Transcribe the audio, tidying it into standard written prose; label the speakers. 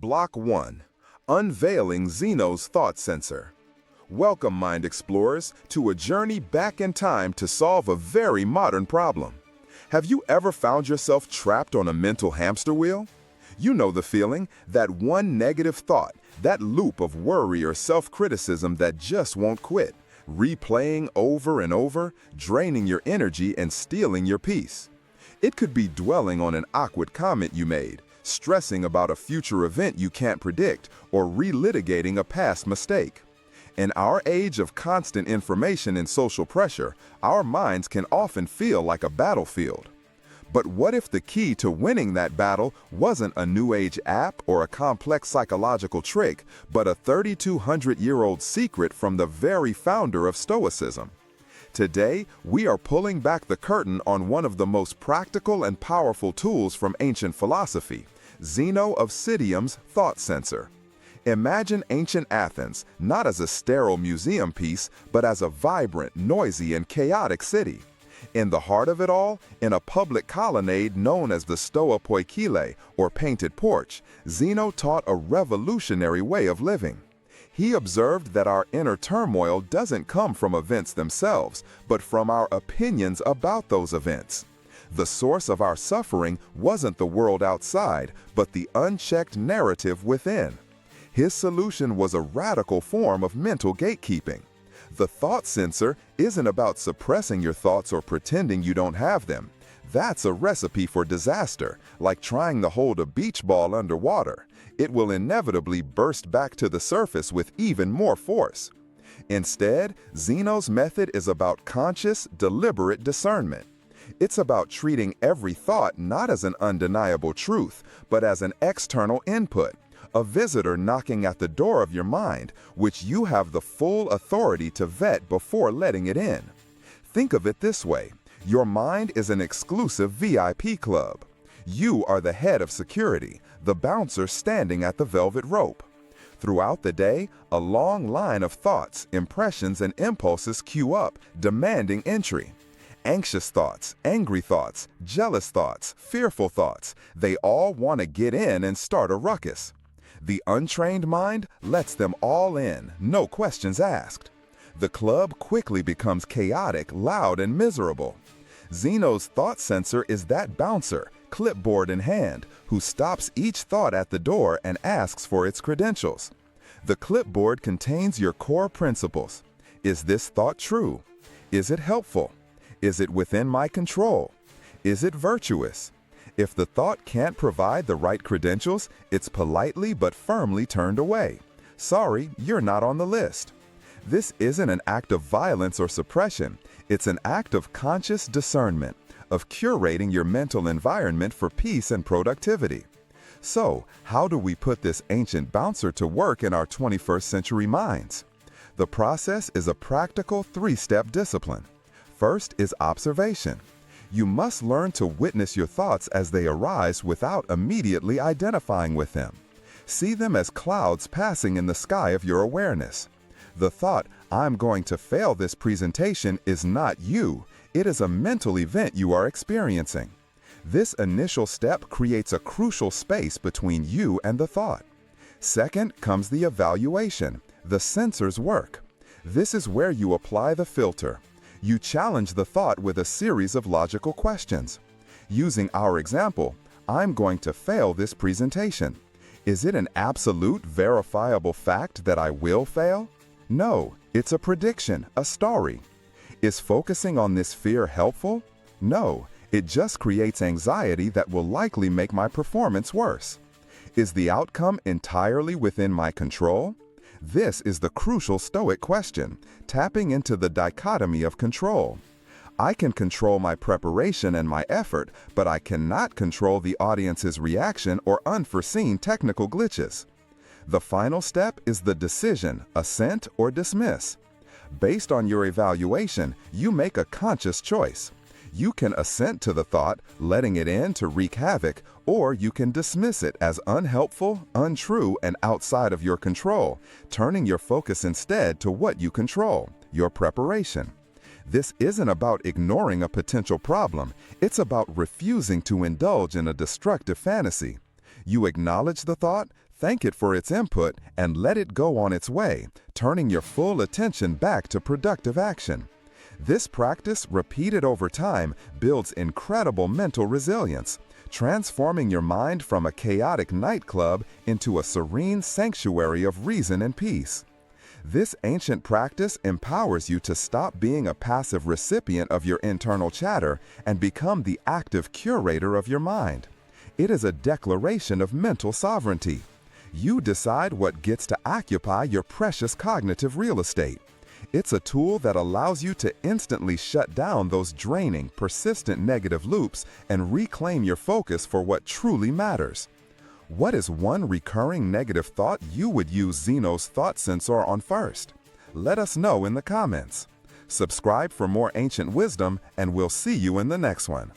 Speaker 1: Block 1. Unveiling Zeno's Thought Censor. Welcome, Mind Explorers, to a journey back in time to solve a very modern problem. Have you ever found yourself trapped on a mental hamster wheel? You know the feeling, that one negative thought, that loop of worry or self-criticism that just won't quit, replaying over and over, draining your energy and stealing your peace. It could be dwelling on an awkward comment you made, stressing about a future event you can't predict, or relitigating a past mistake. In our age of constant information and social pressure, our minds can often feel like a battlefield. But what if the key to winning that battle wasn't a New Age app or a complex psychological trick, but a 3,200-year-old secret from the very founder of Stoicism? Today, we are pulling back the curtain on one of the most practical and powerful tools from ancient philosophy, Zeno of Citium's Thought Censor. Imagine ancient Athens not as a sterile museum piece, but as a vibrant, noisy, and chaotic city. In the heart of it all, in a public colonnade known as the Stoa Poikile, or painted porch, Zeno taught a revolutionary way of living. He observed that our inner turmoil doesn't come from events themselves, but from our opinions about those events. The source of our suffering wasn't the world outside, but the unchecked narrative within. His solution was a radical form of mental gatekeeping. The thought censor isn't about suppressing your thoughts or pretending you don't have them. That's a recipe for disaster, like trying to hold a beach ball underwater. It will inevitably burst back to the surface with even more force. Instead, Zeno's method is about conscious, deliberate discernment. It's about treating every thought not as an undeniable truth, but as an external input, a visitor knocking at the door of your mind, which you have the full authority to vet before letting it in. Think of it this way: your mind is an exclusive VIP club. You are the head of security, the bouncer standing at the velvet rope. Throughout the day, a long line of thoughts, impressions, and impulses queue up, demanding entry. Anxious thoughts, angry thoughts, jealous thoughts, fearful thoughts, they all want to get in and start a ruckus. The untrained mind lets them all in, no questions asked. The club quickly becomes chaotic, loud, and miserable. Zeno's thought censor is that bouncer, clipboard in hand, who stops each thought at the door and asks for its credentials. The clipboard contains your core principles. Is this thought true? Is it helpful? Is it within my control? Is it virtuous? If the thought can't provide the right credentials, it's politely but firmly turned away. Sorry, you're not on the list. This isn't an act of violence or suppression. It's an act of conscious discernment, of curating your mental environment for peace and productivity. So, how do we put this ancient bouncer to work in our 21st century minds? The process is a practical three-step discipline. First is observation. You must learn to witness your thoughts as they arise without immediately identifying with them. See them as clouds passing in the sky of your awareness. The thought, "I'm going to fail this presentation," is not you. It is a mental event you are experiencing. This initial step creates a crucial space between you and the thought. Second comes the evaluation, the censor's work. This is where you apply the filter. You challenge the thought with a series of logical questions. Using our example, "I'm going to fail this presentation." Is it an absolute, verifiable fact that I will fail? No, it's a prediction, a story. Is focusing on this fear helpful? No, it just creates anxiety that will likely make my performance worse. Is the outcome entirely within my control? This is the crucial Stoic question, tapping into the dichotomy of control. I can control my preparation and my effort, but I cannot control the audience's reaction or unforeseen technical glitches. The final step is the decision, assent or dismiss. Based on your evaluation, you make a conscious choice. You can assent to the thought, letting it in to wreak havoc, or you can dismiss it as unhelpful, untrue, and outside of your control, turning your focus instead to what you control, your preparation. This isn't about ignoring a potential problem, it's about refusing to indulge in a destructive fantasy. You acknowledge the thought, Thank it for its input and let it go on its way, turning your full attention back to productive action. This practice, repeated over time, builds incredible mental resilience, transforming your mind from a chaotic nightclub into a serene sanctuary of reason and peace. This ancient practice empowers you to stop being a passive recipient of your internal chatter and become the active curator of your mind. It is a declaration of mental sovereignty. You decide what gets to occupy your precious cognitive real estate. It's a tool that allows you to instantly shut down those draining, persistent negative loops and reclaim your focus for what truly matters. What is one recurring negative thought you would use Zeno's Thought Censor on first? Let us know in the comments. Subscribe for more ancient wisdom, and we'll see you in the next one.